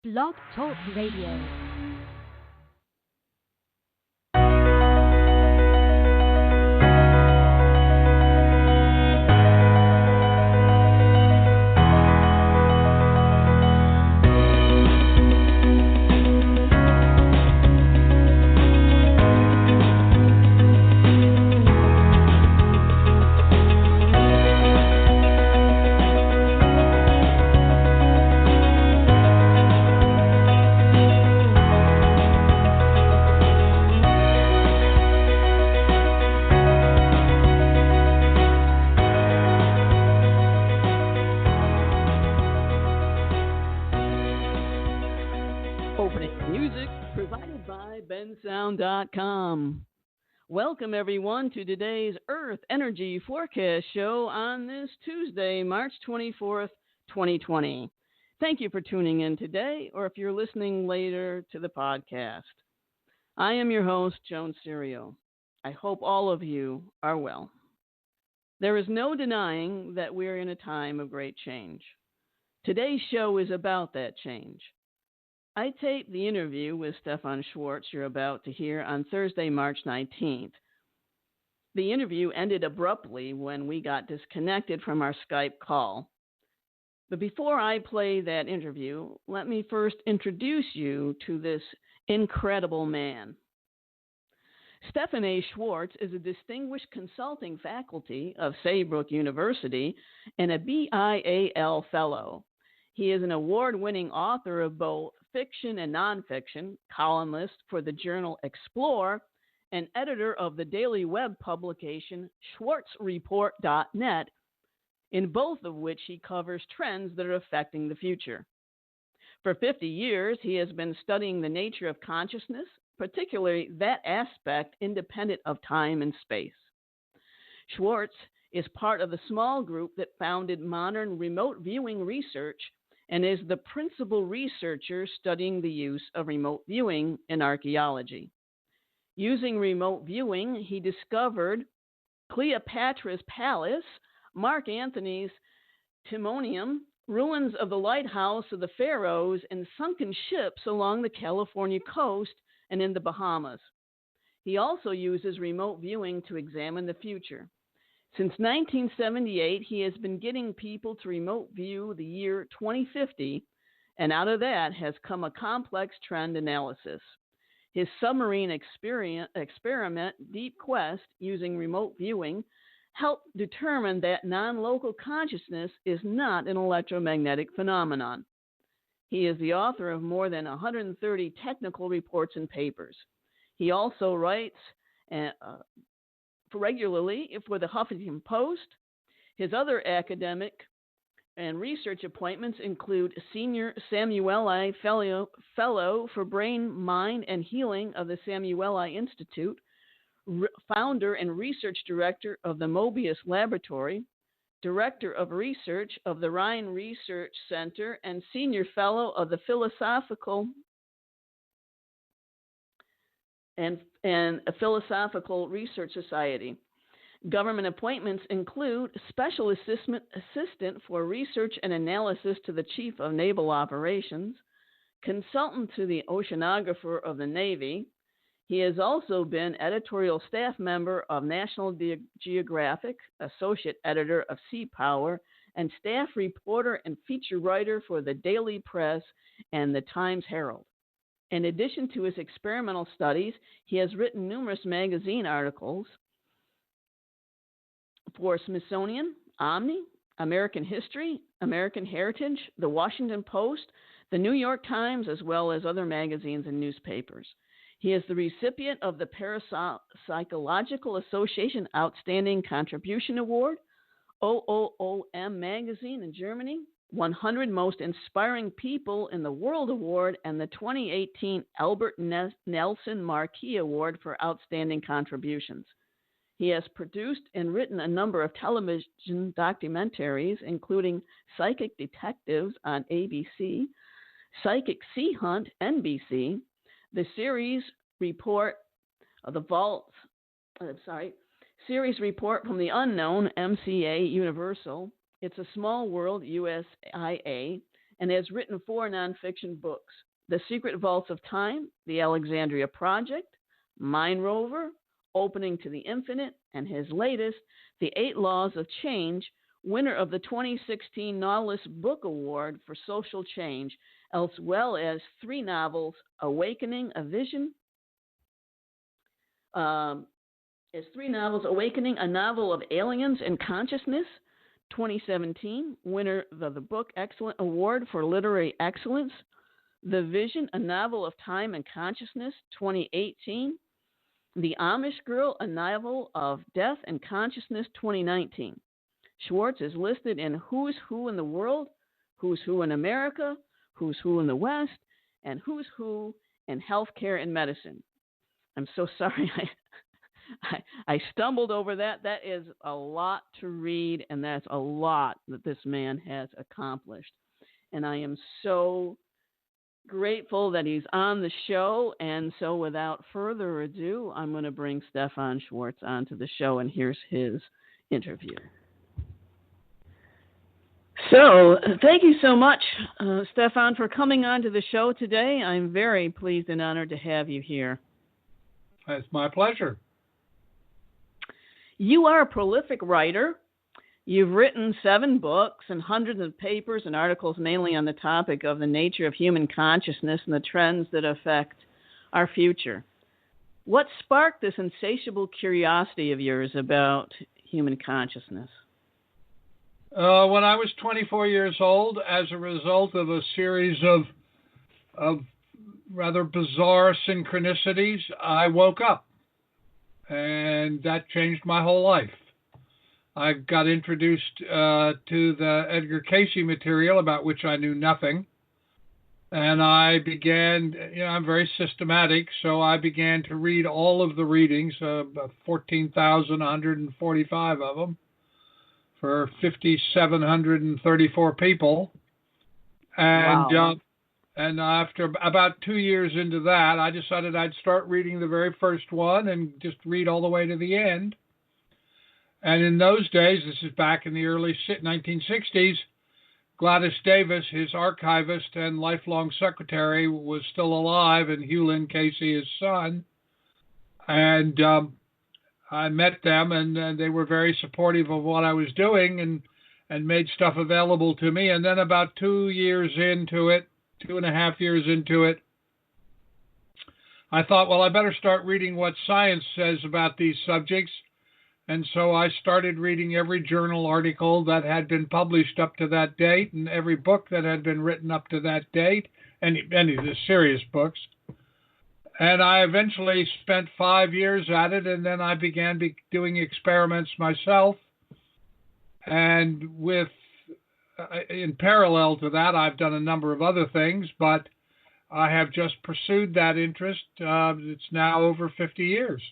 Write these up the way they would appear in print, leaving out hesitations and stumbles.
Blog Talk Radio. Sound.com. Welcome everyone to today's Earth Energy Forecast Show on this Tuesday, March 24th, 2020. Thank you for tuning in today, or if you're listening later to the podcast. I am your host, Joan Cerio. I hope all of you are well. There is no denying that we're in a time of great change. Today's show is about that change. I taped the interview with Stephan Schwartz you're about to hear on Thursday, March 19th. The interview ended abruptly when we got disconnected from our Skype call. But before I play that interview, let me first introduce you to this incredible man. Stephan A. Schwartz is a distinguished consulting faculty of Saybrook University and a BIAL Fellow. He is an award-winning author of both fiction and nonfiction, columnist for the journal Explore, and editor of the daily web publication schwartzreport.net, in both of which he covers trends that are affecting the future. For 50 years, he has been studying the nature of consciousness, particularly that aspect independent of time and space. Schwartz is part of the small group that founded modern remote viewing research and is the principal researcher studying the use of remote viewing in archaeology. Using remote viewing, he discovered Cleopatra's Palace, Mark Antony's Timonium, ruins of the lighthouse of the Pharaohs, and sunken ships along the California coast and in the Bahamas. He also uses remote viewing to examine the future. Since 1978, he has been getting people to remote view the year 2050, and out of that has come a complex trend analysis. His submarine experiment, Deep Quest, using remote viewing, helped determine that non-local consciousness is not an electromagnetic phenomenon. He is the author of more than 130 technical reports and papers. He also writes regularly for the Huffington Post. His other academic and research appointments include Senior Samueli Fellow for Brain, Mind, and Healing of the Samueli Institute, founder and research director of the Mobius Laboratory, director of research of the Rhine Research Center, and senior fellow of the Philosophical and a Philosophical Research Society. Government appointments include Special Assistant for Research and Analysis to the Chief of Naval Operations, Consultant to the Oceanographer of the Navy. He has also been editorial staff member of National Geographic, Associate Editor of Sea Power, and staff reporter and feature writer for the Daily Press and the Times Herald. In addition to his experimental studies, he has written numerous magazine articles for Smithsonian, Omni, American History, American Heritage, The Washington Post, The New York Times, as well as other magazines and newspapers. He is the recipient of the Parapsychological Association Outstanding Contribution Award, OOOM Magazine in Germany, 100 Most Inspiring People in the World Award, and the 2018 Albert Nelson Marquis Award for Outstanding Contributions. He has produced and written a number of television documentaries, including Psychic Detectives on ABC, Psychic Sea Hunt, NBC, the series report of the Vault, series report from the Unknown, MCA Universal, It's a Small World, USIA, and has written 4 nonfiction books: The Secret Vaults of Time, The Alexandria Project, Mind Rover, Opening to the Infinite, and his latest, The 8 Laws of Change, winner of the 2016 Nautilus Book Award for Social Change, as well as 3 novels: Awakening, a Vision, Awakening, a Novel of Aliens and Consciousness, 2017, winner of the Book Excellent Award for Literary Excellence, The Vision, a Novel of Time and Consciousness, 2018, The Amish Girl, a Novel of Death and Consciousness, 2019. Schwartz is listed in Who's Who in the World, Who's Who in America, Who's Who in the West, and Who's Who in Healthcare and Medicine. I'm so sorry I stumbled over that. That is a lot to read, and that's a lot that this man has accomplished. And I am so grateful that he's on the show. And so without further ado, I'm going to bring Stephan Schwartz onto the show, and here's his interview. So thank you so much, Stephan, for coming on to the show today. I'm very pleased and honored to have you here. It's my pleasure. You are a prolific writer. You've written 7 books and hundreds of papers and articles, mainly on the topic of the nature of human consciousness and the trends that affect our future. What sparked this insatiable curiosity of yours about human consciousness? When I was 24 years old, as a result of a series of rather bizarre synchronicities, I woke up. And that changed my whole life. I got introduced to the Edgar Cayce material, about which I knew nothing. And I began, I'm very systematic, so I began to read all of the readings, 14,145 of them, for 5,734 people. And wow. And after about 2 years into that, I decided I'd start reading the very first one and just read all the way to the end. And in those days, this is back in the early 1960s, Gladys Davis, his archivist and lifelong secretary, was still alive, and Hugh Lynn Cayce, his son. And I met them, and they were very supportive of what I was doing and made stuff available to me. And then about 2 years into it, 2.5 years into it, I thought, well, I better start reading what science says about these subjects. And so I started reading every journal article that had been published up to that date and every book that had been written up to that date, any of the serious books. And I eventually spent 5 years at it, and then I began doing experiments myself. And in parallel to that, I've done a number of other things, but I have just pursued that interest. It's now over 50 years.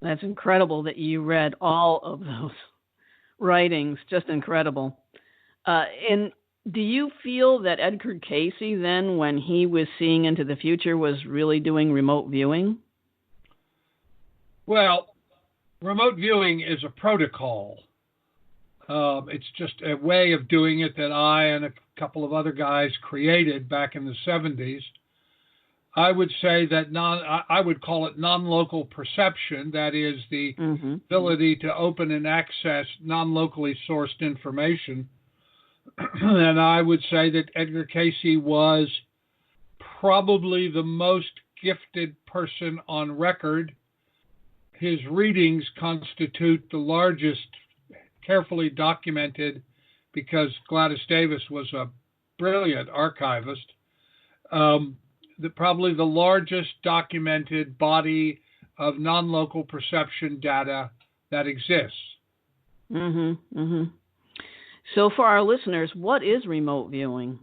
That's incredible that you read all of those writings. Just incredible. And do you feel that Edgar Cayce then, when he was seeing into the future, was really doing remote viewing? Well, remote viewing is a protocol. It's just a way of doing it that I and a couple of other guys created back in the 70s. I would say that I would call it non-local perception. That is the ability to open and access non-locally sourced information. And I would say that Edgar Cayce was probably the most gifted person on record. His readings constitute the largest, carefully documented, because Gladys Davis was a brilliant archivist, probably the largest documented body of non-local perception data that exists. So for our listeners, what is remote viewing?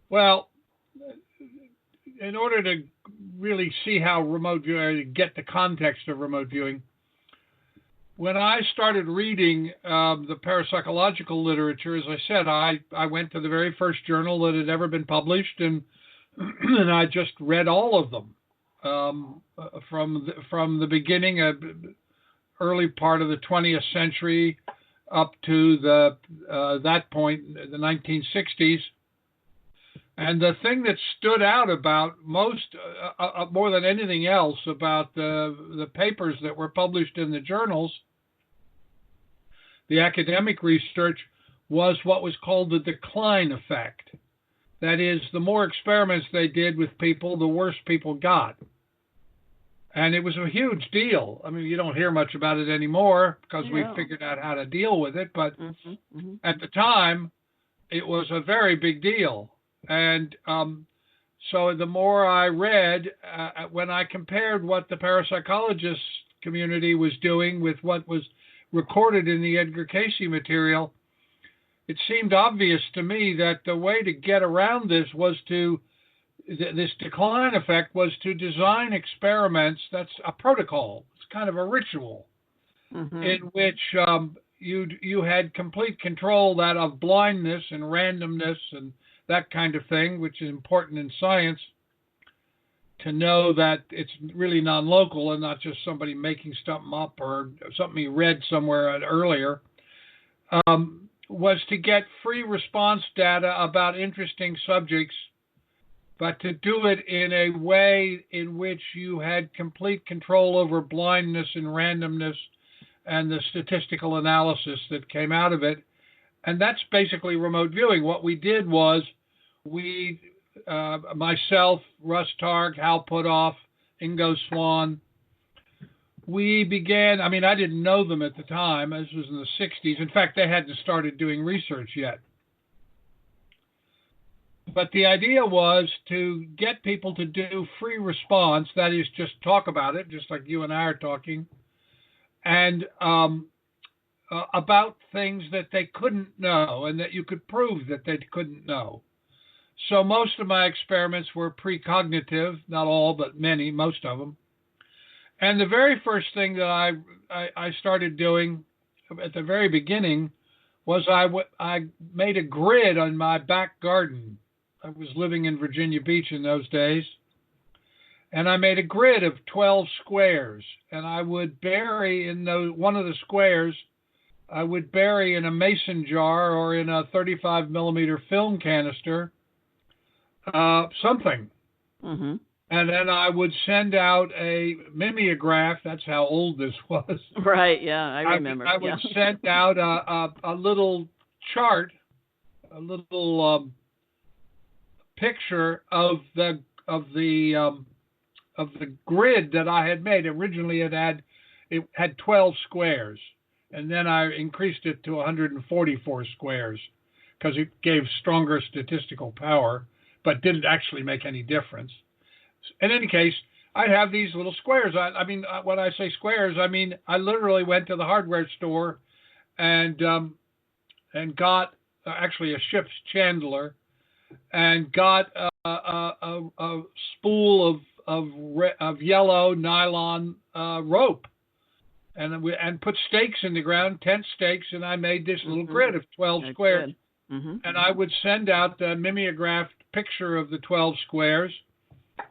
Well, in order to really see how remote viewing, get the context of remote viewing, when I started reading the parapsychological literature, as I said, I went to the very first journal that had ever been published, and I just read all of them from the beginning, early part of the 20th century, up to that point, the 1960s. And the thing that stood out about most, more than anything else, about the papers that were published in the journals, the academic research, was what was called the decline effect. That is, the more experiments they did with people, the worse people got. And it was a huge deal. I mean, you don't hear much about it anymore because we've figured out how to deal with it. But at the time, it was a very big deal. And so the more I read, when I compared what the parapsychologist community was doing with what was recorded in the Edgar Cayce material, it seemed obvious to me that the way to get around this was this decline effect was to design experiments. That's a protocol. It's kind of a ritual in which you had complete control that of blindness and randomness and that kind of thing, which is important in science, to know that it's really non-local and not just somebody making something up or something you read somewhere earlier, was to get free response data about interesting subjects, but to do it in a way in which you had complete control over blindness and randomness and the statistical analysis that came out of it. And that's basically remote viewing. What we did was myself, Russ Targ, Hal Puthoff, Ingo Swan, we began, I mean, I didn't know them at the time. This was in the 60s. In fact, they hadn't started doing research yet. But the idea was to get people to do free response, that is, just talk about it, just like you and I are talking, and about things that they couldn't know and that you could prove that they couldn't know. So most of my experiments were precognitive, not all, but many, most of them. And the very first thing that I started doing at the very beginning was I made a grid on my back garden. I was living in Virginia Beach in those days. And I made a grid of 12 squares. And I would bury in one of the squares, I would bury in a mason jar or in a 35 millimeter film canister something. And then I would send out a mimeograph. That's how old this was. Right, yeah, I remember. I would send out a little chart, a little picture of the grid that I had made. Originally, it had 12 squares, and then I increased it to 144 squares because it gave stronger statistical power, but didn't actually make any difference. In any case, I'd have these little squares. I mean, when I say squares, I mean I literally went to the hardware store and got actually a ship's chandler and got a spool of yellow nylon rope and put stakes in the ground, tent stakes, and I made this little grid of 12 squares. And I would send out the mimeographed picture of the 12 squares.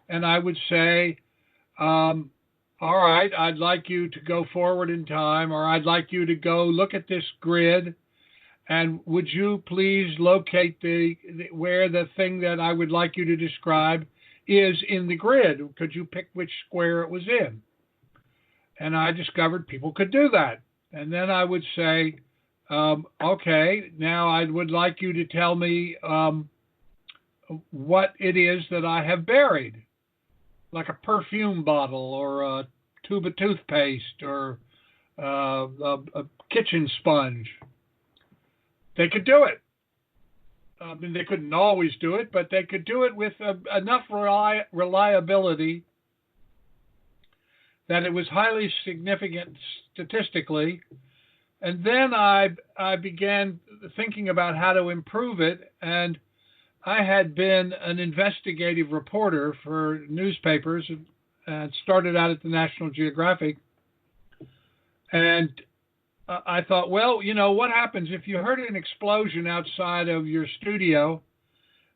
And I would say, all right, I'd like you to go forward in time, or I'd like you to go look at this grid, and would you please locate where the thing that I would like you to describe is in the grid? Could you pick which square it was in? And I discovered people could do that. And then I would say, okay, now I would like you to tell me what it is that I have buried, like a perfume bottle or a tube of toothpaste or a kitchen sponge. They could do it. I mean, they couldn't always do it, but they could do it with enough reliability that it was highly significant statistically. And then I began thinking about how to improve it, and I had been an investigative reporter for newspapers and started out at the National Geographic. And I thought, well, you know, what happens if you heard an explosion outside of your studio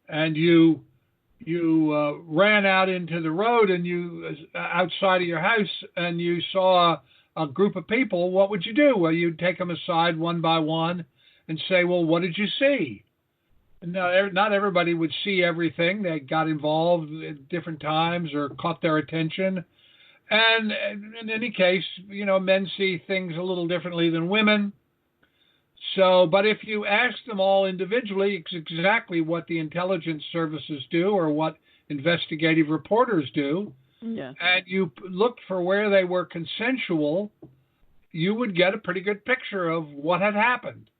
and you ran out into the road and you outside of your house and you saw a group of people, what would you do? Well, you'd take them aside one by one and say, well, what did you see? No, not everybody would see everything. They got involved at different times or caught their attention. And in any case, men see things a little differently than women. So, but if you ask them all individually, it's exactly what the intelligence services do or what investigative reporters do. Yeah. And you looked for where they were consensual, you would get a pretty good picture of what had happened.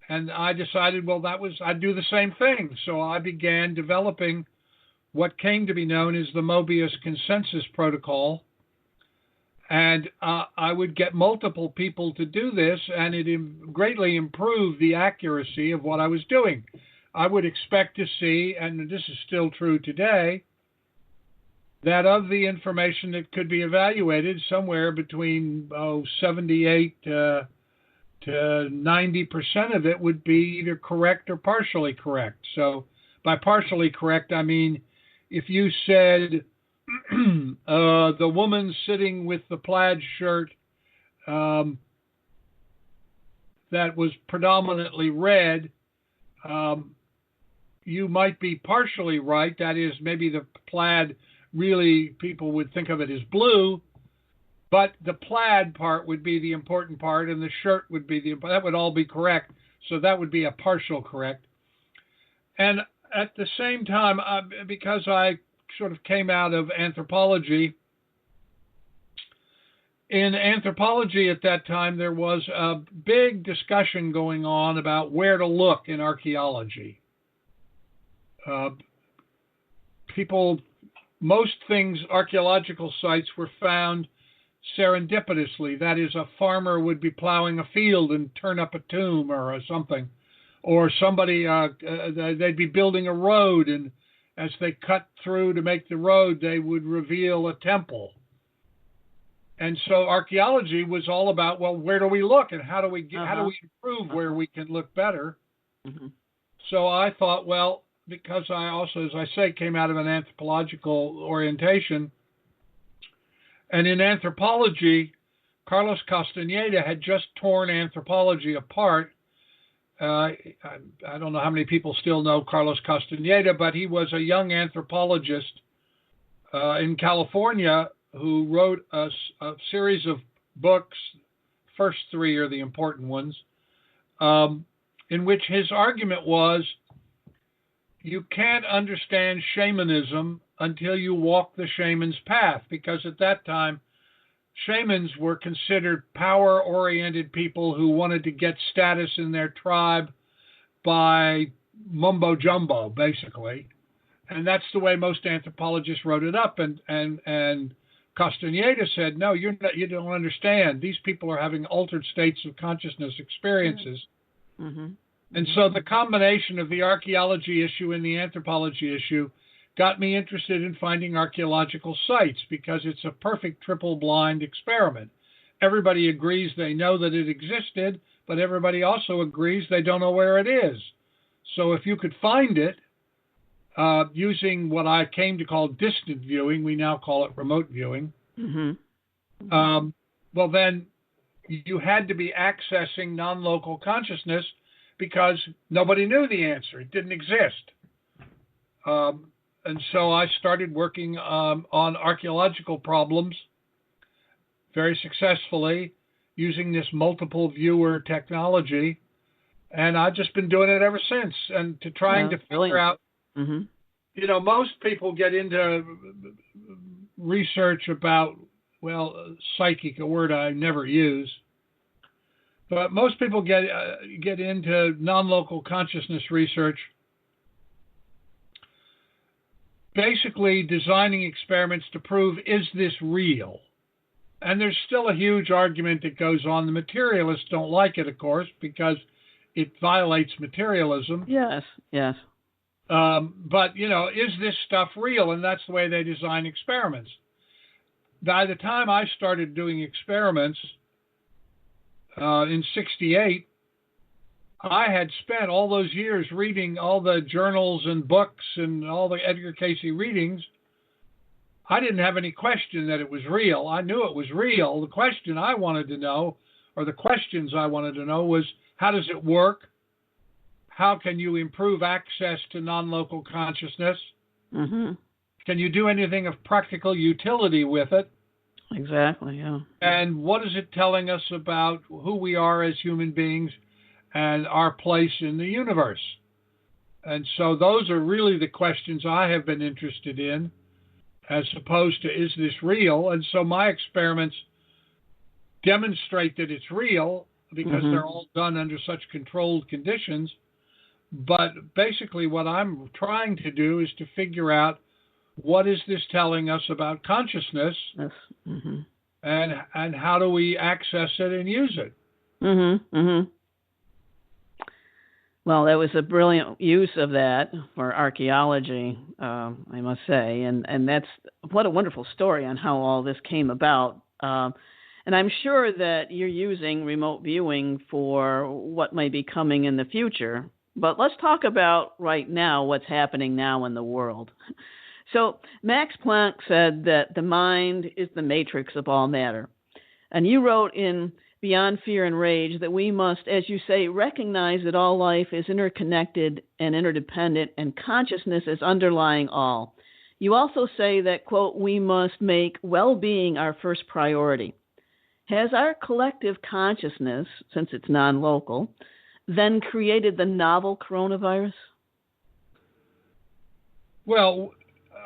And I decided, well, I'd do the same thing. So I began developing what came to be known as the Mobius Consensus Protocol. And I would get multiple people to do this, and it greatly improved the accuracy of what I was doing. I would expect to see, and this is still true today, that of the information that could be evaluated, somewhere between 78 to 90% of it would be either correct or partially correct. So by partially correct, I mean if you said the woman sitting with the plaid shirt that was predominantly red, you might be partially right. That is, maybe the plaid really people would think of it as blue, but the plaid part would be the important part, and the shirt would be that would all be correct. So that would be a partial correct. And at the same time, because I sort of came out of anthropology, in anthropology at that time, there was a big discussion going on about where to look in archaeology. Most things, archaeological sites were found serendipitously. That is, a farmer would be plowing a field and turn up a tomb or something. Or somebody, they'd be building a road, and as they cut through to make the road, they would reveal a temple. And so archaeology was all about, well, where do we look, and how do we improve where we can look better? Mm-hmm. So I thought, well, because I also, as I say, came out of an anthropological orientation, and in anthropology, Carlos Castaneda had just torn anthropology apart. I don't know how many people still know Carlos Castaneda, but he was a young anthropologist in California who wrote a series of books. First three are the important ones, in which his argument was, you can't understand shamanism until you walk the shaman's path, because at that time, shamans were considered power-oriented people who wanted to get status in their tribe by mumbo-jumbo, basically. And that's the way most anthropologists wrote it up. And Castaneda said, no, you don't understand. These people are having altered states of consciousness experiences. Mm-hmm. And so the combination of the archaeology issue and the anthropology issue got me interested in finding archaeological sites, because it's a perfect triple-blind experiment. Everybody agrees they know that it existed, but everybody also agrees they don't know where it is. So if you could find it using what I came to call distant viewing, we now call it remote viewing, mm-hmm. Well, then you had to be accessing non-local consciousness, because nobody knew the answer. It didn't exist. And so I started working on archaeological problems very successfully using this multiple viewer technology. And I've just been doing it ever since. And to trying to figure out, mm-hmm. Most people get into research about, psychic, a word I never use. But most people get into non-local consciousness research basically designing experiments to prove, is this real? And there's still a huge argument that goes on. The materialists don't like it, of course, because it violates materialism. Yes. But, is this stuff real? And that's the way they design experiments. By the time I started doing experiments, in 1968, I had spent all those years reading all the journals and books and all the Edgar Cayce readings. I didn't have any question that it was real. I knew it was real. The question I wanted to know, or the questions I wanted to know, was how does it work? How can you improve access to non-local consciousness? Mm-hmm. Can you do anything of practical utility with it? Exactly, yeah. And what is it telling us about who we are as human beings and our place in the universe? And so those are really the questions I have been interested in, as opposed to, is this real? And so my experiments demonstrate that it's real because they're all done under such controlled conditions. But basically what I'm trying to do is to figure out, what is this telling us about consciousness? Yes. Mm-hmm. And how do we access it and use it? Mm-hmm. Mm-hmm. Well, that was a brilliant use of that for archaeology, I must say, and that's what a wonderful story on how all this came about. And I'm sure that you're using remote viewing for what may be coming in the future. But let's talk about right now what's happening now in the world. So Max Planck said that the mind is the matrix of all matter. And you wrote in Beyond Fear and Rage that we must, as you say, recognize that all life is interconnected and interdependent, and consciousness is underlying all. You also say that, quote, we must make well-being our first priority. Has our collective consciousness, since it's non-local, then created the novel coronavirus? Well,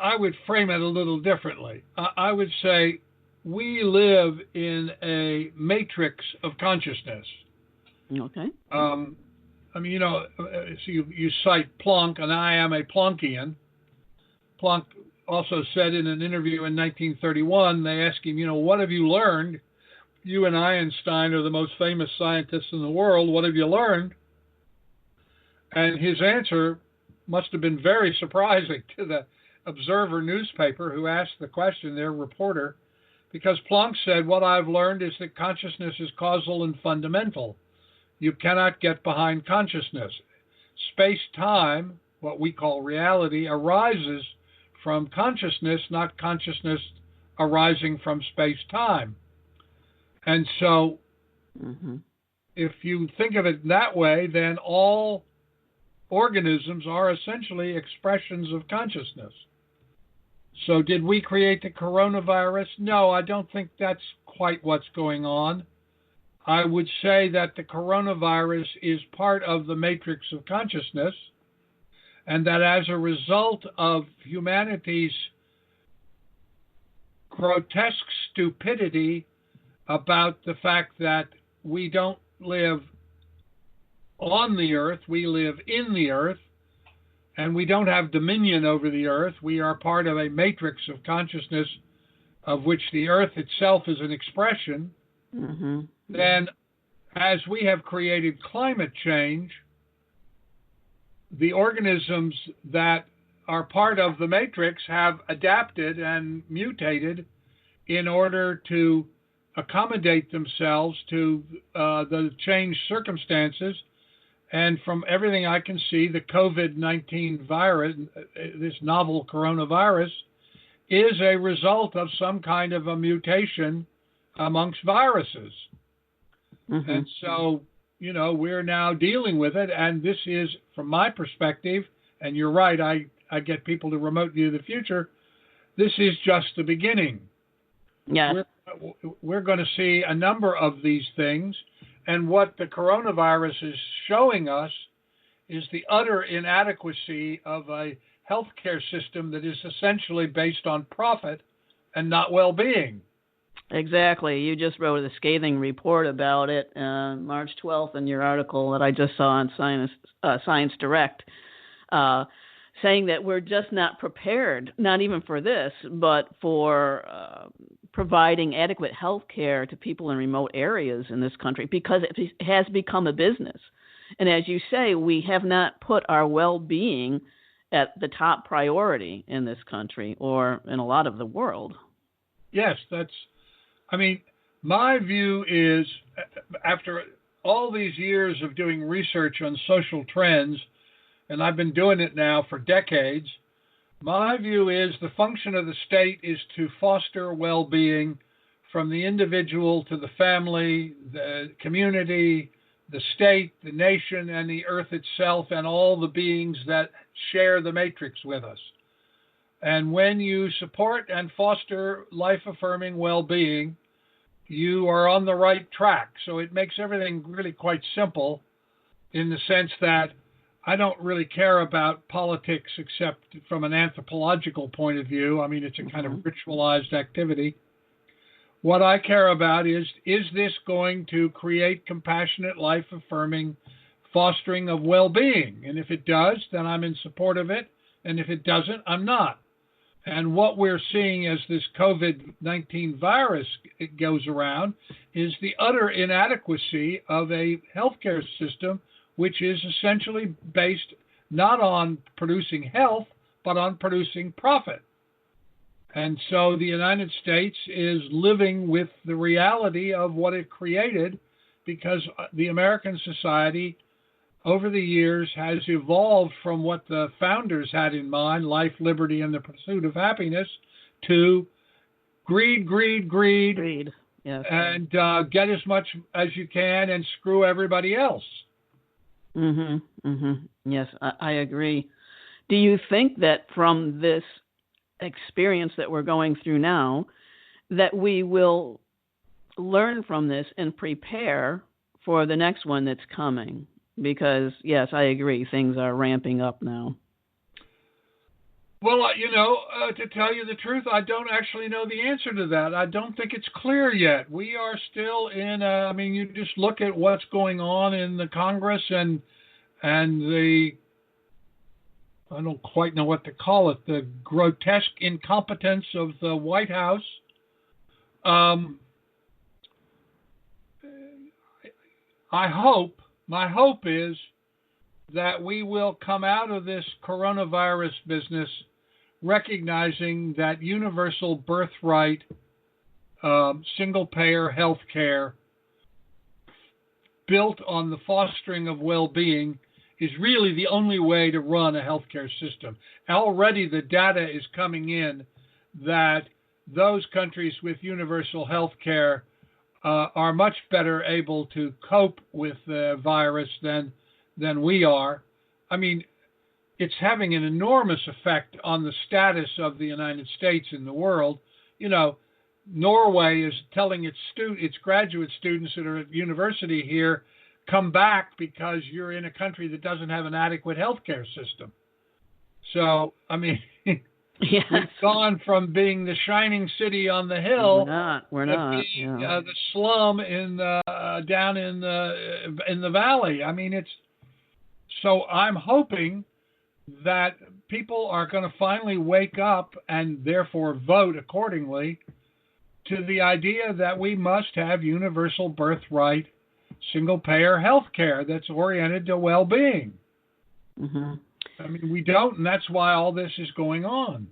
I would frame it a little differently. I would say we live in a matrix of consciousness. Okay. I mean, so you cite Planck, and I am a Planckian. Planck also said in an interview in 1931, they asked him, what have you learned? You and Einstein are the most famous scientists in the world. What have you learned? And his answer must have been very surprising to the Observer newspaper who asked the question, their reporter, because Planck said, what I've learned is that consciousness is causal and fundamental. You cannot get behind consciousness. Space-time, what we call reality, arises from consciousness, not consciousness arising from space-time. And so if you think of it that way, then all organisms are essentially expressions of consciousness. So did we create the coronavirus? No, I don't think that's quite what's going on. I would say that the coronavirus is part of the matrix of consciousness, and that as a result of humanity's grotesque stupidity about the fact that we don't live on the earth, we live in the earth, and we don't have dominion over the earth. We are part of a matrix of consciousness of which the earth itself is an expression. Then as we have created climate change, the organisms that are part of the matrix have adapted and mutated in order to accommodate themselves to the changed circumstances. And from everything I can see, the COVID-19 virus, this novel coronavirus, is a result of some kind of a mutation amongst viruses. And so, we're now dealing with it. And this is, from my perspective, and you're right, I get people to remote view the future, this is just the beginning. Yeah. We're going to see a number of these things. And what the coronavirus is showing us is the utter inadequacy of a healthcare system that is essentially based on profit and not well-being. Exactly. You just wrote a scathing report about it March 12th in your article that I just saw on Science Direct, saying that we're just not prepared, not even for this, but for providing adequate health care to people in remote areas in this country, because it has become a business. And as you say, we have not put our well-being at the top priority in this country or in a lot of the world. Yes, my view is, after all these years of doing research on social trends, and I've been doing it now for decades, My view is the function of the state is to foster well-being from the individual to the family, the community, the state, the nation, and the earth itself, and all the beings that share the matrix with us. And when you support and foster life-affirming well-being, you are on the right track. So it makes everything really quite simple in the sense that I don't really care about politics except from an anthropological point of view. I mean, it's a kind of ritualized activity. What I care about is this going to create compassionate, life-affirming fostering of well-being? And if it does, then I'm in support of it. And if it doesn't, I'm not. And what we're seeing as this COVID-19 virus goes around is the utter inadequacy of a healthcare system which is essentially based not on producing health, but on producing profit. And so the United States is living with the reality of what it created, because the American society over the years has evolved from what the founders had in mind, life, liberty, and the pursuit of happiness, to greed, greed, greed, yes, and get as much as you can and screw everybody else. Yes, I agree. Do you think that from this experience that we're going through now, that we will learn from this and prepare for the next one that's coming? Because, yes, I agree, things are ramping up now. Well, to tell you the truth, I don't actually know the answer to that. I don't think it's clear yet. We are still in, you just look at what's going on in the Congress and the, I don't quite know what to call it, the grotesque incompetence of the White House. My hope is that we will come out of this coronavirus business recognizing that universal birthright, single-payer health care built on the fostering of well-being is really the only way to run a healthcare system. Already the data is coming in that those countries with universal health care are much better able to cope with the virus than we are. I mean, it's having an enormous effect on the status of the United States in the world. Norway is telling its graduate students that are at university here, come back because you're in a country that doesn't have an adequate healthcare system. So, yes. We've gone from being the shining city on the hill. We're not. To being, the slum down in the valley. So I'm hoping that people are going to finally wake up and therefore vote accordingly to the idea that we must have universal birthright, single-payer health care that's oriented to well-being. We don't, and that's why all this is going on.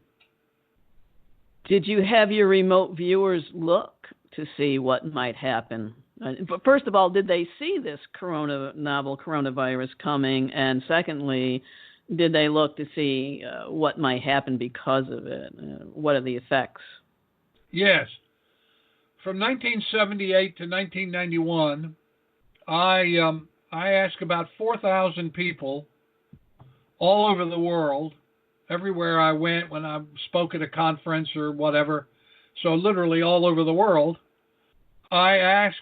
Did you have your remote viewers look to see what might happen? But first of all, did they see this novel coronavirus coming? And secondly, did they look to see what might happen because of it? What are the effects? Yes. From 1978 to 1991, I asked about 4,000 people all over the world, everywhere I went when I spoke at a conference or whatever, so literally all over the world, I asked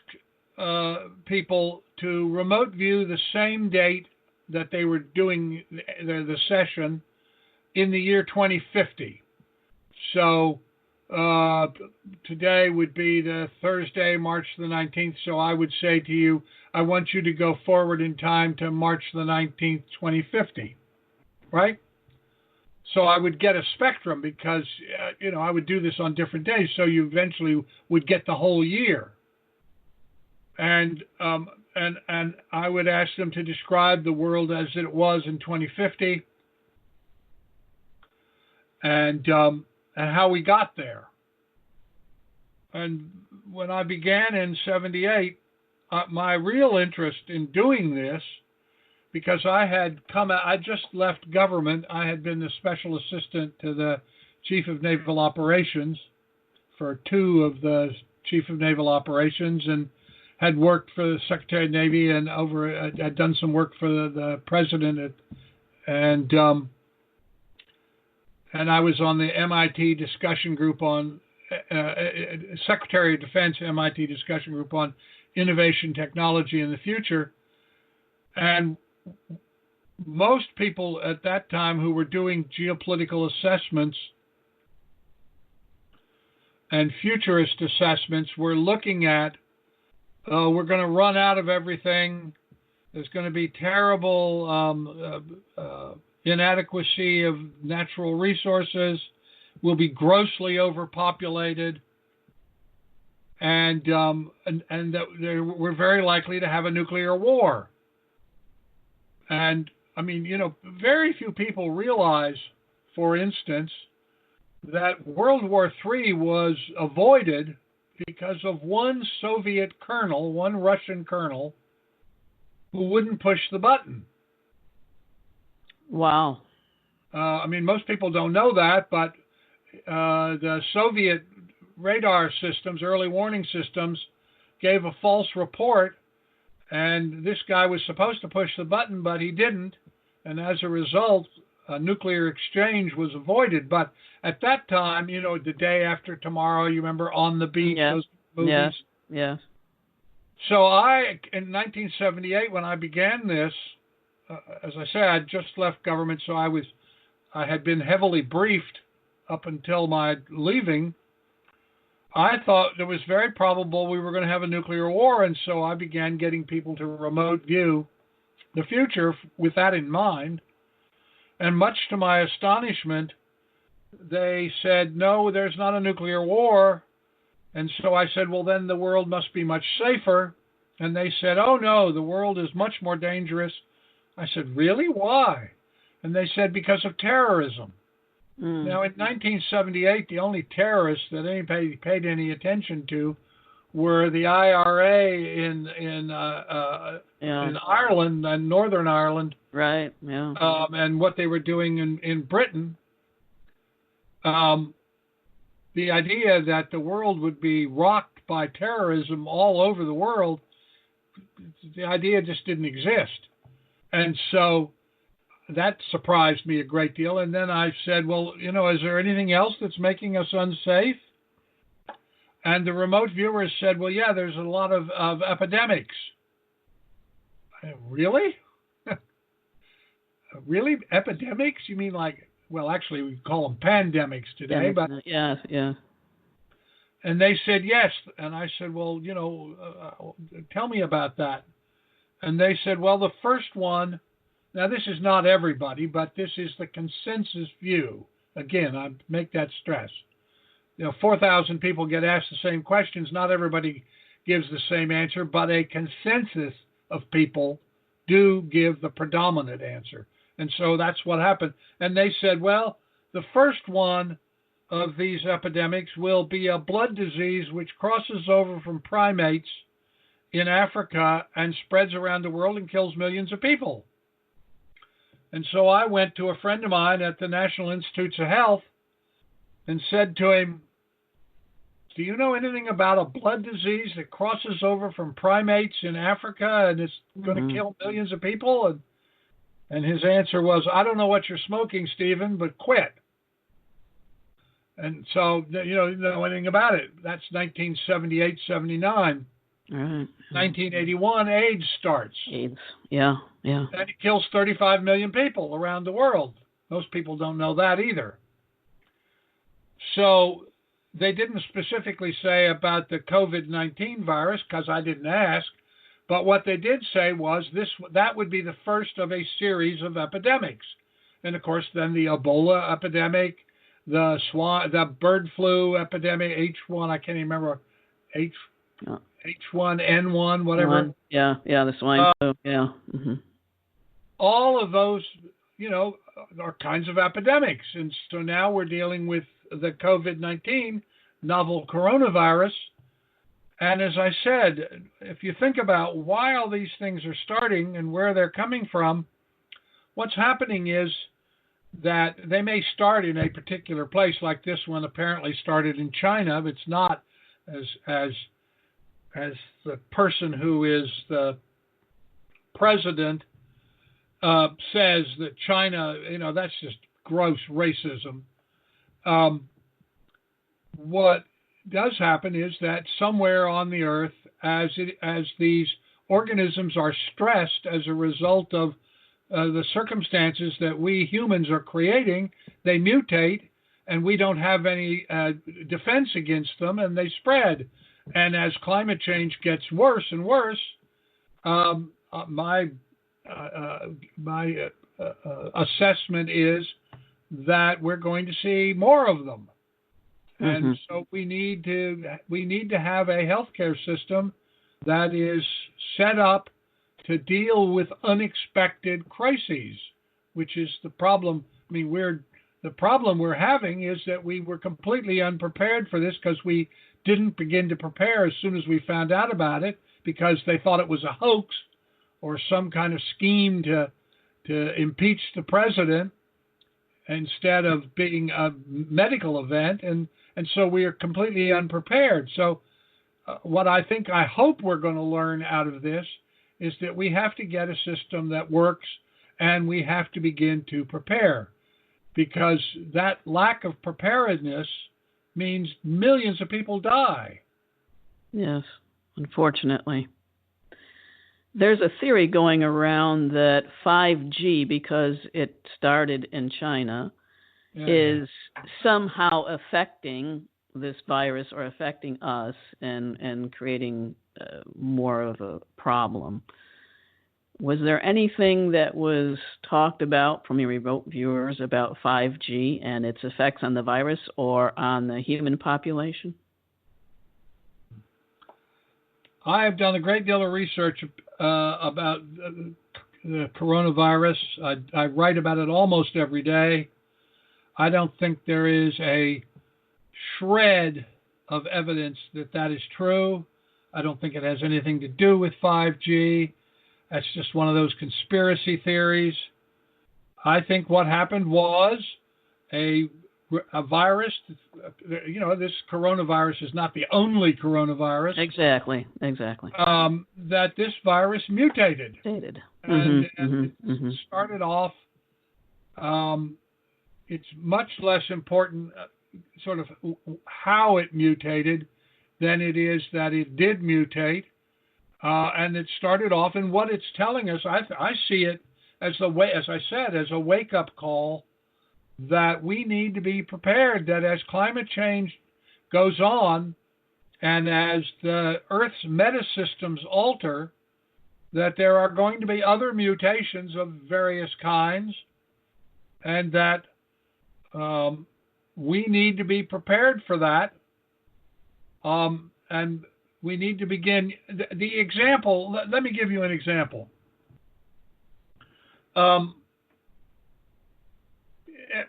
people to remote view the same date that they were doing the session in the year 2050. So today would be the Thursday, March the 19th, so I would say to you, I want you to go forward in time to March the 19th, 2050. Right? So I would get a spectrum because, I would do this on different days, so you eventually would get the whole year. And I would ask them to describe the world as it was in 2050 and how we got there. And when I began in 78, my real interest in doing this because I just left government. I had been the special assistant to the Chief of Naval Operations for 2 of the Chief of Naval Operations, and had worked for the Secretary of Navy, and had done some work for the President, and I was on the MIT discussion group on Secretary of Defense MIT discussion group on innovation, technology, and the future. And most people at that time who were doing geopolitical assessments and futurist assessments were looking at, we're going to run out of everything. There's going to be terrible inadequacy of natural resources. We'll be grossly overpopulated, and that we're very likely to have a nuclear war. And I mean, very few people realize, for instance, that World War III was avoided because of one Soviet colonel, one Russian colonel, who wouldn't push the button. Wow. I mean, most people don't know that, but the Soviet radar systems, early warning systems, gave a false report, and this guy was supposed to push the button, but he didn't, and as a result, a nuclear exchange was avoided. But at that time, The Day After Tomorrow, you remember On the Beach, those movies? Yeah. So in 1978, when I began this, as I said, I just left government, so I had been heavily briefed up until my leaving. I thought it was very probable we were going to have a nuclear war, and so I began getting people to remote view the future with that in mind. And much to my astonishment, they said, no, there's not a nuclear war. And so I said, well, then the world must be much safer. And they said, oh, no, the world is much more dangerous. I said, really? Why? And they said, because of terrorism. Now, in 1978, the only terrorists that anybody paid any attention to were the IRA in Ireland and Northern Ireland. Right, yeah. And what they were doing in Britain. The idea that the world would be rocked by terrorism all over the world, the idea just didn't exist. And so that surprised me a great deal. And then I said, well, is there anything else that's making us unsafe? And the remote viewers said, well, yeah, there's a lot of epidemics. Really? Really? Epidemics? You mean well, actually, we call them pandemics today. But yeah. And they said, yes. And I said, well, tell me about that. And they said, well, the first one, now this is not everybody, but this is the consensus view. Again, I make that stress. 4,000 people get asked the same questions. Not everybody gives the same answer, but a consensus of people do give the predominant answer. And so that's what happened. And they said, well, the first one of these epidemics will be a blood disease which crosses over from primates in Africa and spreads around the world and kills millions of people. And so I went to a friend of mine at the National Institutes of Health and said to him, do you know anything about a blood disease that crosses over from primates in Africa and is going to kill millions of people? And his answer was, I don't know what you're smoking, Stephen, but quit. And so, you don't know anything about it. That's 1978, 79. Right. 1981, AIDS starts. AIDS, yeah. And it kills 35 million people around the world. Most people don't know that either. So they didn't specifically say about the COVID-19 virus, because I didn't ask. But what they did say was that would be the first of a series of epidemics. And, of course, then the Ebola epidemic, the bird flu epidemic, H1, I can't even remember, H1N1, whatever. Yeah, the swine flu, yeah. Mm-hmm. All of those, are kinds of epidemics. And so now we're dealing with the COVID-19 novel coronavirus. And as I said, if you think about why all these things are starting and where they're coming from, what's happening is that they may start in a particular place, like this one apparently started in China. It's not as the person who is the president says that China, that's just gross racism. What does happen is that somewhere on the earth, as these organisms are stressed as a result of the circumstances that we humans are creating, they mutate, and we don't have any defense against them, and they spread. And as climate change gets worse and worse, my assessment is that we're going to see more of them. Mm-hmm. And so we need to have a healthcare system that is set up to deal with unexpected crises, which is the problem. I mean, the problem we're having is that we were completely unprepared for this because we didn't begin to prepare as soon as we found out about it, because they thought it was a hoax or some kind of scheme to impeach the president instead of being a medical event, and so we are completely unprepared. So what I hope we're going to learn out of this is that we have to get a system that works, and we have to begin to prepare, because that lack of preparedness means millions of people die. Yes, unfortunately. There's a theory going around that 5G, because it started in China, is somehow affecting this virus or affecting us and creating more of a problem. Was there anything that was talked about from your remote viewers about 5G and its effects on the virus or on the human population? I have done a great deal of research about the coronavirus. I write about it almost every day. I don't think there is a shred of evidence that is true. I don't think it has anything to do with 5G. That's just one of those conspiracy theories. I think what happened was a virus. This coronavirus is not the only coronavirus. Exactly. That this virus mutated. And it started off. It's much less important, sort of how it mutated, than it is that it did mutate. And it started off, and what it's telling us, I see it as a wake-up call that we need to be prepared, that as climate change goes on and as the Earth's metasystems alter, that there are going to be other mutations of various kinds, and that we need to be prepared for that. And we need to begin. The example, let me give you an example.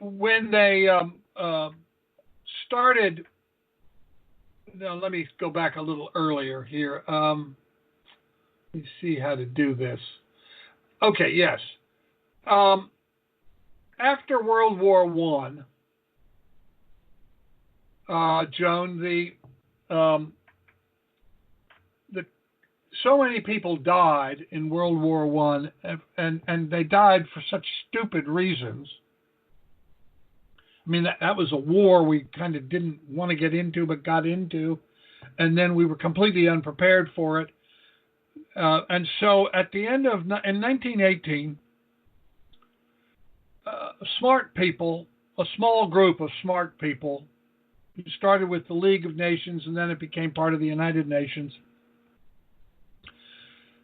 When they started, let me go back a little earlier here. Let me see how to do this. Okay, yes. After World War I, Joan, so many people died in World War I, and they died for such stupid reasons. I mean, that was a war we kind of didn't want to get into, but got into, and then we were completely unprepared for it. And so at the end of, in 1918, smart people, a small group of smart people, who started with the League of Nations and then it became part of the United Nations,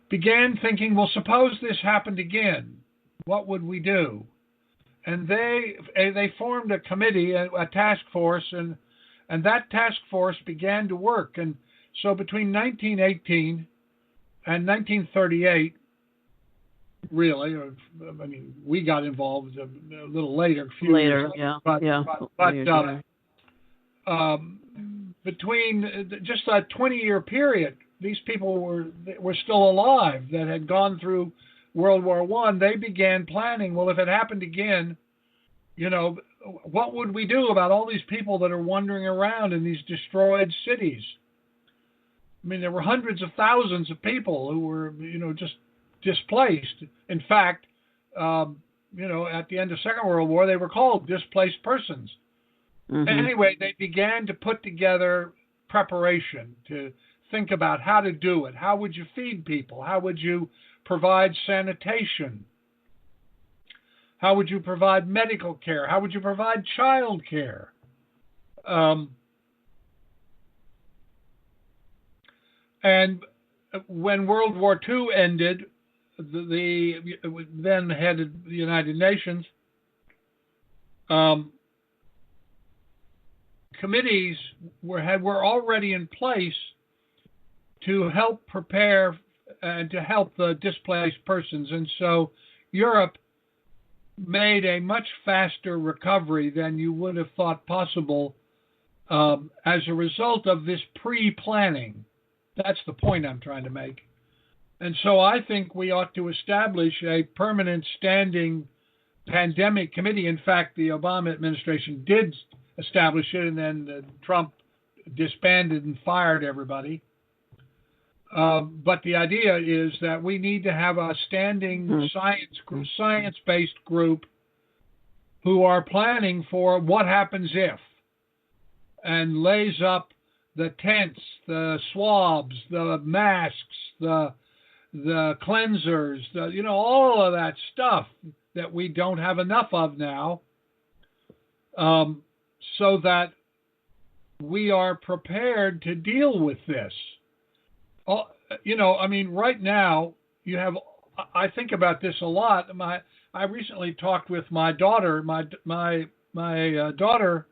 began thinking, well, suppose this happened again, what would we do? And they formed a committee, a task force, and that task force began to work. And so between 1918 and 1938, really, I mean, we got involved a little later, a few years later, between just a 20-year period, these people were still alive that had gone through World War I. They began planning, well, if it happened again, what would we do about all these people that are wandering around in these destroyed cities? I mean, there were hundreds of thousands of people who were, just displaced. In fact, at the end of Second World War, they were called displaced persons. Mm-hmm. Anyway, they began to put together preparation to think about how to do it. How would you feed people? How would you provide sanitation? How would you provide medical care? How would you provide child care? And when World War II ended, the then headed the United Nations, committees were already in place to help prepare and to help the displaced persons. And so Europe made a much faster recovery than you would have thought possible as a result of this pre-planning. That's the point I'm trying to make. And so I think we ought to establish a permanent standing pandemic committee. In fact, the Obama administration did establish it, and then Trump disbanded and fired everybody. But the idea is that we need to have a standing science-based group who are planning for what happens if, and lays up the tents, the swabs, the masks, the cleansers, all of that stuff that we don't have enough of now, so that we are prepared to deal with this. Right now, you have, I think about this a lot. I recently talked with my daughter. My daughter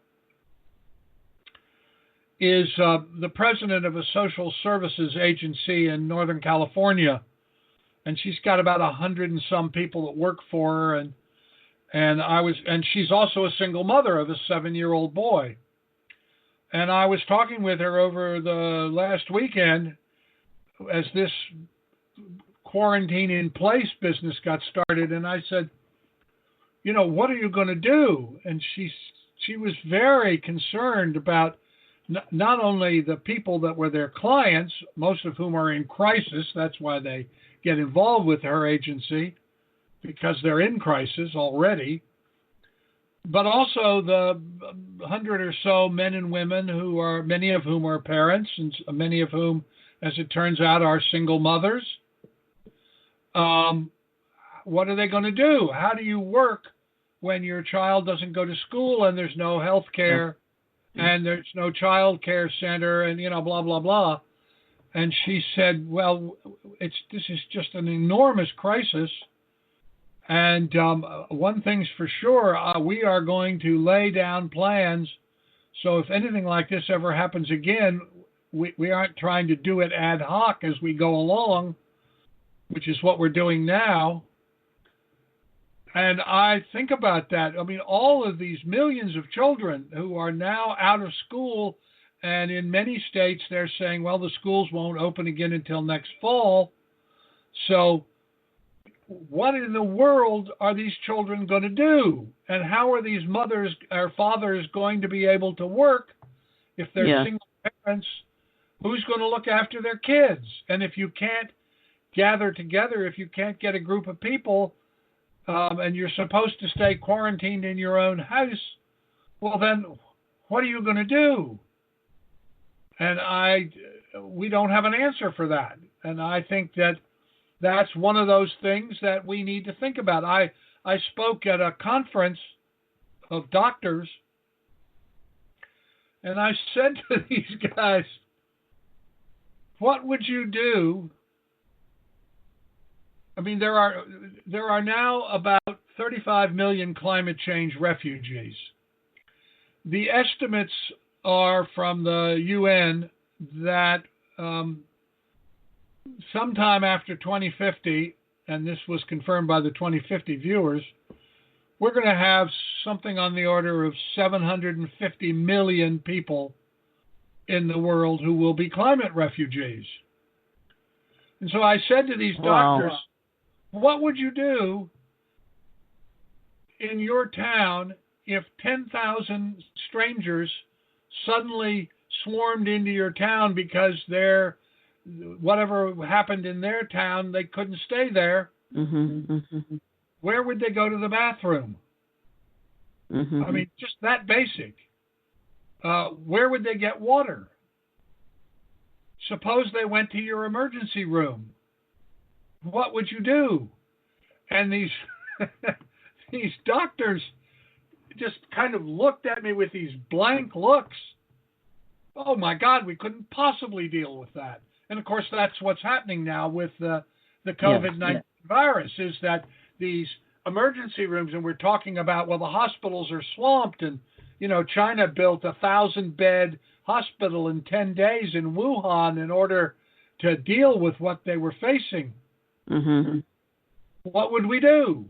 is the president of a social services agency in Northern California, and she's got about 100 and some people that work for her, and she's also a single mother of a 7-year-old boy. And I was talking with her over the last weekend as this quarantine in place business got started, and I said, what are you going to do? And she was very concerned about not only the people that were their clients, most of whom are in crisis, that's why they get involved with her agency, because they're in crisis already, but also the 100 or so men and women many of whom are parents, and many of whom, as it turns out, are single mothers. What are they going to do? How do you work when your child doesn't go to school and there's no health care and there's no child care center and, blah, blah, blah. And she said, well, this is just an enormous crisis. And one thing's for sure, we are going to lay down plans. So if anything like this ever happens again, we aren't trying to do it ad hoc as we go along, which is what we're doing now. And I think about that. I mean, all of these millions of children who are now out of school, and in many states they're saying, well, the schools won't open again until next fall. So what in the world are these children going to do? And how are these mothers or fathers going to be able to work if they're single parents? Who's going to look after their kids? And if you can't gather together, if you can't get a group of people, and you're supposed to stay quarantined in your own house, well, then what are you going to do? And we don't have an answer for that. And I think that's one of those things that we need to think about. I spoke at a conference of doctors, and I said to these guys, what would you do? I mean, there are now about 35 million climate change refugees. The estimates are from the UN that sometime after 2050, and this was confirmed by the 2050 viewers, we're going to have something on the order of 750 million people in the world who will be climate refugees. And so I said to these Wow. doctors, what would you do in your town if 10,000 strangers suddenly swarmed into your town because whatever happened in their town, they couldn't stay there? Where would they go to the bathroom? I mean, just that basic. Where would they get water? Suppose they went to your emergency room. What would you do? And these these doctors just kind of looked at me with these blank looks. Oh my God, we couldn't possibly deal with that. And of course, that's what's happening now with the COVID-19 virus, is that these emergency rooms, and we're talking about, well, the hospitals are swamped, and China built 1,000-bed hospital in 10 days in Wuhan in order to deal with what they were facing. What would we do?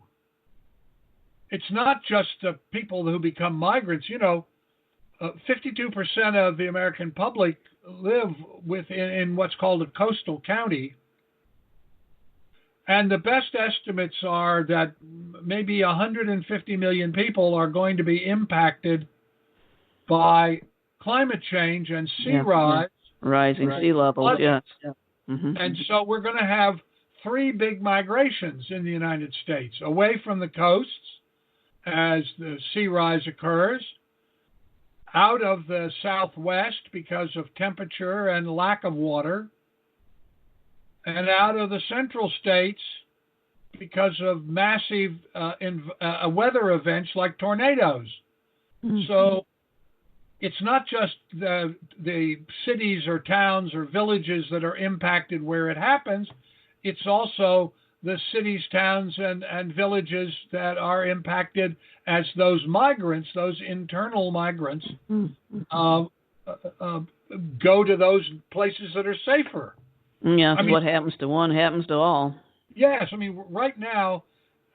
It's not just the people who become migrants. 52% of the American public live in what's called a coastal county. And the best estimates are that maybe 150 million people are going to be impacted by climate change and sea rise. Rising sea levels, yes. And so we're going to have 3 big migrations in the United States: away from the coasts as the sea rise occurs, out of the southwest because of temperature and lack of water, and out of the central states because of massive weather events like tornadoes. So it's not just the cities or towns or villages that are impacted where it happens. It's also the cities, towns, and villages that are impacted as those migrants, those internal migrants, go to those places that are safer. Yeah, what happens to one happens to all. Yes, I mean, right now,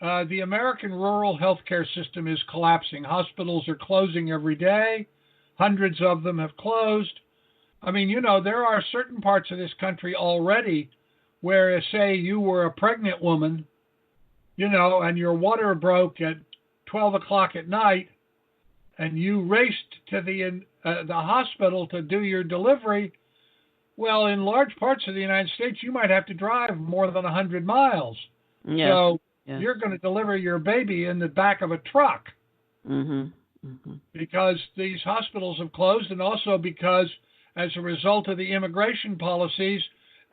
the American rural healthcare system is collapsing. Hospitals are closing every day. Hundreds of them have closed. I mean, there are certain parts of this country already where, say, you were a pregnant woman, and your water broke at 12 o'clock at night, and you raced to the hospital to do your delivery. Well, in large parts of the United States, you might have to drive more than 100 miles. Yes. So you're going to deliver your baby in the back of a truck. Because these hospitals have closed, and also because, as a result of the immigration policies,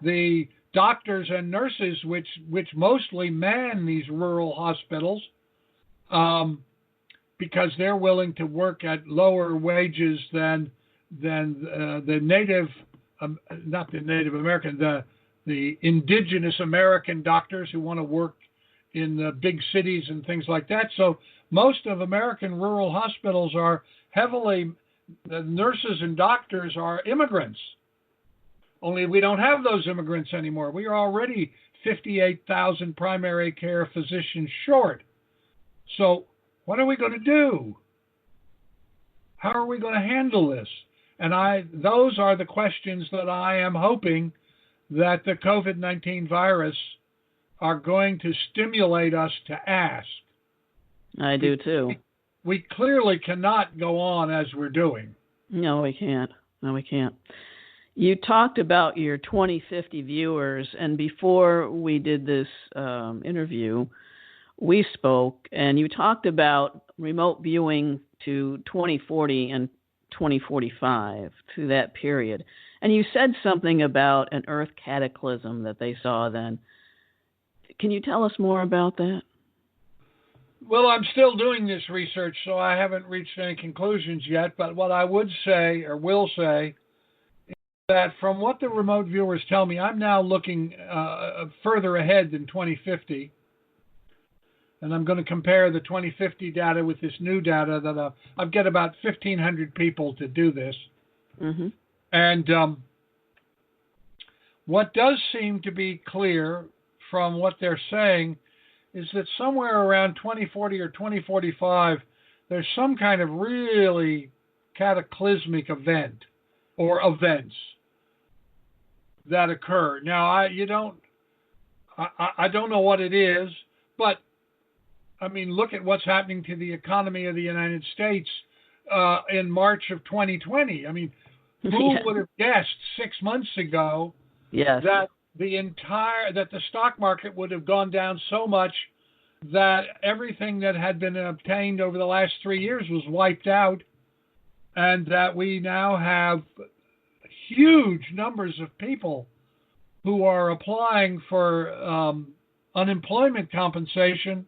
the doctors and nurses, which mostly man these rural hospitals, because they're willing to work at lower wages than the native, not the Native American, the indigenous American doctors who want to work in the big cities and things like that. So most of American rural hospitals are the nurses and doctors are immigrants. Only we don't have those immigrants anymore. We are already 58,000 primary care physicians short. So what are we going to do? How are we going to handle this? And those are the questions that I am hoping that the COVID-19 virus are going to stimulate us to ask. I do too. We clearly cannot go on as we're doing. No, we can't. You talked about your 2050 viewers, and before we did this interview, we spoke, and you talked about remote viewing to 2040 and 2045, to that period. And you said something about an Earth cataclysm that they saw then. Can you tell us more about that? Well, I'm still doing this research, so I haven't reached any conclusions yet. But what I would say, or will say, is that from what the remote viewers tell me, I'm now looking further ahead than 2050. And I'm going to compare the 2050 data with this new data that I've got about 1,500 people to do this. And what does seem to be clear from what they're saying is that somewhere around 2040 or 2045, there's some kind of really cataclysmic event or events that occur. Now, I don't know what it is, but I mean, look at what's happening to the economy of the United States in March of 2020. I mean, who would have guessed 6 months ago that the stock market would have gone down so much that everything that had been obtained over the last 3 years was wiped out, and that we now have huge numbers of people who are applying for unemployment compensation.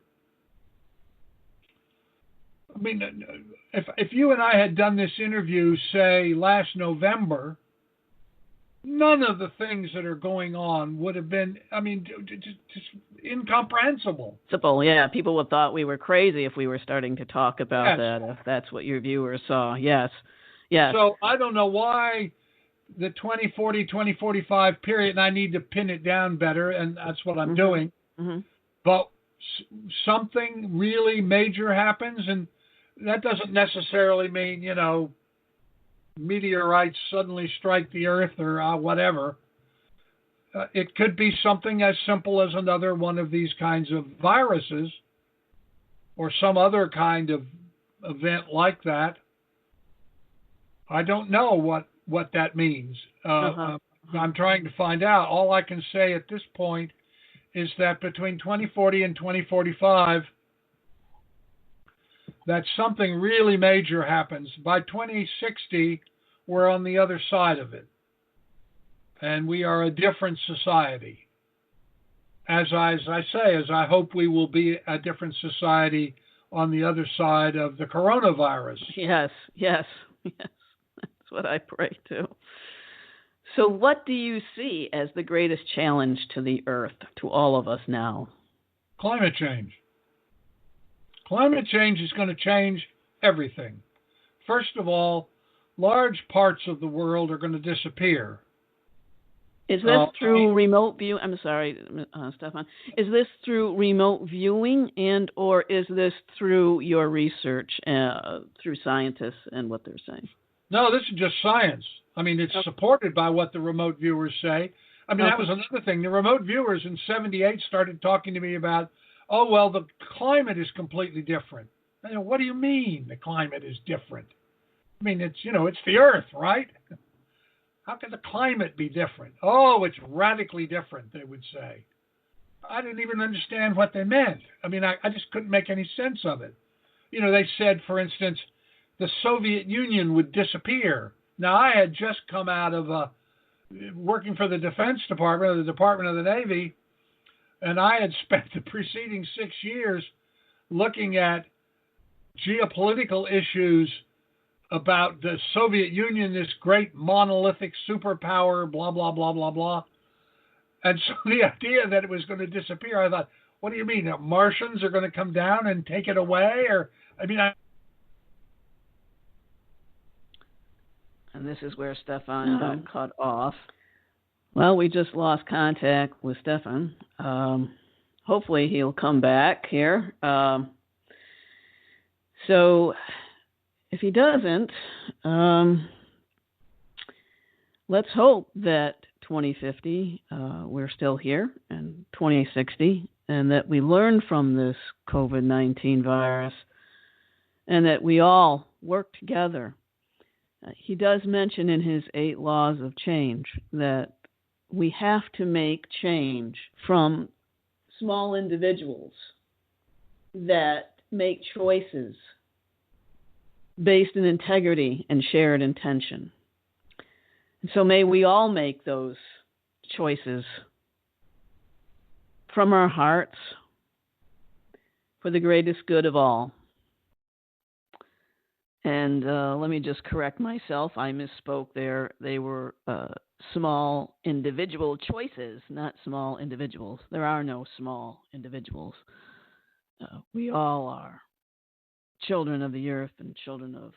I mean, if you and I had done this interview, say, last November, none of the things that are going on would have been, I mean, just incomprehensible. Simple, yeah. People would have thought we were crazy if we were starting to talk about that, if that's what your viewers saw. Yes. So I don't know why the 2040, 2045 period, and I need to pin it down better, and that's what I'm doing. But something really major happens, and that doesn't necessarily mean, meteorites suddenly strike the Earth or whatever. It could be something as simple as another one of these kinds of viruses or some other kind of event like that. I don't know what that means. I'm trying to find out. All I can say at this point is that between 2040 and 2045, that something really major happens. By 2060, we're on the other side of it. And we are a different society. As I hope we will be a different society on the other side of the coronavirus. Yes. That's what I pray to. So what do you see as the greatest challenge to the Earth, to all of us now? Climate change. Climate change is going to change everything. First of all, large parts of the world are going to disappear. Is this through remote view? I'm sorry, Stephan. Is this through remote viewing, or is this through your research, through scientists and what they're saying? No, this is just science. I mean, it's supported by what the remote viewers say. I mean, that was another thing. The remote viewers in '78 started talking to me about, the climate is completely different. What do you mean the climate is different? I mean, it's the Earth, right? How can the climate be different? Oh, it's radically different, they would say. I didn't even understand what they meant. I mean, I just couldn't make any sense of it. They said, for instance, the Soviet Union would disappear. Now, I had just come out of working for the Defense Department, or the Department of the Navy, and I had spent the preceding 6 years looking at geopolitical issues about the Soviet Union, this great monolithic superpower, blah, blah, blah, blah, blah. And so the idea that it was going to disappear, I thought, what do you mean? The Martians are going to come down and take it away? And this is where Stephan got cut off. Well, we just lost contact with Stephan. Hopefully he'll come back here. So if he doesn't, let's hope that 2050 we're still here, and 2060, and that we learn from this COVID-19 virus, and that we all work together. He does mention in his 8 laws of change that we have to make change from small individuals that make choices based in integrity and shared intention. And so may we all make those choices from our hearts for the greatest good of all. And let me just correct myself. I misspoke there. They were small individual choices, not small individuals. There are no small individuals. We all are children of the earth and children of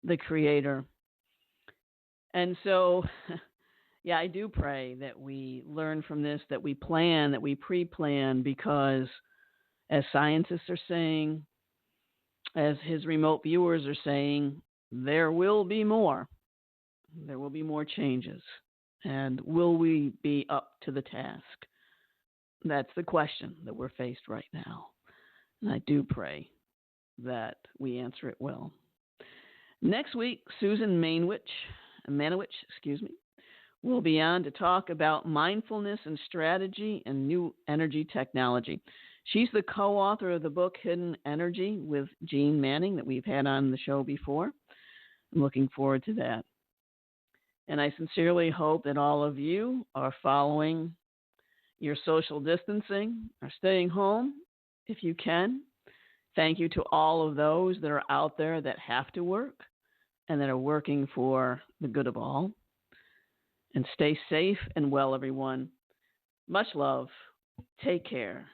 the Creator. And so, I do pray that we learn from this, that we plan, that we pre-plan, because as scientists are saying, as his remote viewers are saying, there will be more. There will be more changes. And will we be up to the task? That's the question that we're faced right now. And I do pray that we answer it well. Next week, Susan Manowich, will be on to talk about mindfulness and strategy and new energy technology. She's the co-author of the book Hidden Energy with Jean Manning that we've had on the show before. I'm looking forward to that. And I sincerely hope that all of you are following your social distancing, are staying home if you can. Thank you to all of those that are out there that have to work and that are working for the good of all. And stay safe and well, everyone. Much love. Take care.